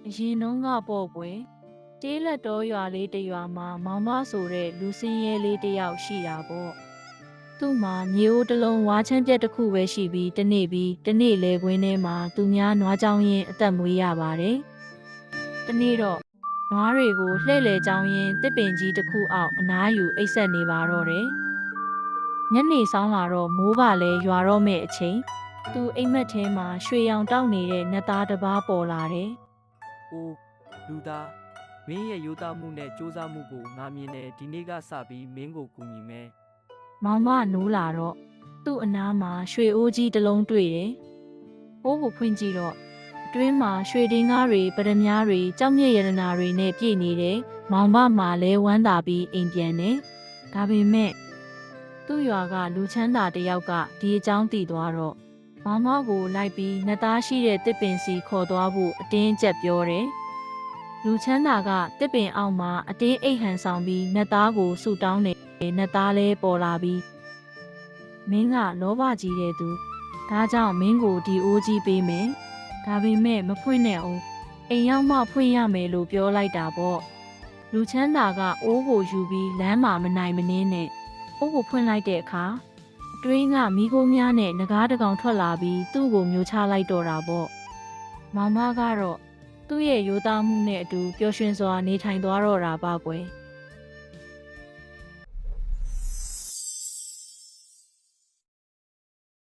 အရင်တုန်းကပေါ့ကွယ်တေးလက်တော်ရွာလေးတစ်ရွာမှာမောင်မဆိုတဲ့လူစင်းရဲလေးတစ်ယောက်ရှိတာပေါ့သူ့မှာမြေအိုးတစ်လုံးဝါချမ်းပြက်တစ်ခုပဲရှိပြီးတနေ့လေကွင်းထဲမှာသူများနွားကြောင်းရင်အသက်မွေးရပါတယ်တနေ့တော့နွားတွေကိုလှည့်လည်ကြောင်းရင်တစ်ပင်ကြီးတစ်ခုအောက်အနားယူအိပ်ဆက်နေပါတော့တယ်ညနေဆောင်လာတော့မိုးကလည်းရွာတော့မဲ့အချိန်သူအိမ်မက်ထဲမှာရွှေရောင်တောက်နေတဲ့နတ်သားတစ်ပါးပေါ်လာတယ်။အိုးလူသားမင်းရဲ့ရိုးသားမှုနဲ့စူးစမ်းမှုကိုငါမြင်တယ်ဒီနေ့ကစပြီးမင်းကိုကူညီမယ်မောင်မနိုးလာတော့သူ့အနားမှာရွှေအိုးကြီးတစ်လုံးတွေ့တယ်။အိုးကိုဖွင့်ကြည့်တော့အတွင်းမှာရွှေတင်းကားတွေပရမများတွေကြောက်မြင့်ရတနာတွေနဲ့ပြည့်နေတယ်။မောင်မမှာလဲဝမ်းသာပြီးအိမ်ပြန်တယ်။ဒါပေမဲ့သူ့ရွာကလူချမ်းသာတစ်ယောက်ကဒီအကြောင်းသိသွားတော့မောင်မကိုလိုက်ပြီးနတ်သားရှိတဲ့တစ်ပင်စီခေါ်သွားဖို့အတင်းကျပ်ပြောတယ်။လူချမ်းသာကတစ်ပင်အောက်မှာအတင်းအိတ်ဟန်ဆောင်ပြီးနတ်သားကိုဆူတောင်းတယ်။နတ်သားလဲပေါ်လာပြီးမင်းကလောဘကြီးတဲ့သူဒါကြောင့်မင်းကိုဒီအိုးကြီးပေးမယ်ဒါပေမဲ့မဖွင့်နဲ့အောင်အိမ်ရောက်မှဖွင့်ရမယ်လို့ပြောလိုက်တာပေါ့လူချမ်းသာကအိုးကိုယူပြီးလမ်းမှာမနိုင်မနှင်းနဲ့အိုးကိုဖွင့်လိုက်တဲ့အခါအတွင်းကမိခိုးများနဲ့ငကားတစ်ကောင်ထွက်လာပြီးသူ့ကိုမျိုးချလိုက်တော့တာပေါ့မောင်မကတော့သူ့ရဲ့ရိုးသားမှုနဲ့အတူပျော်ရွှင်စွာနေထိုင်သွားတော့တာပါကွယ်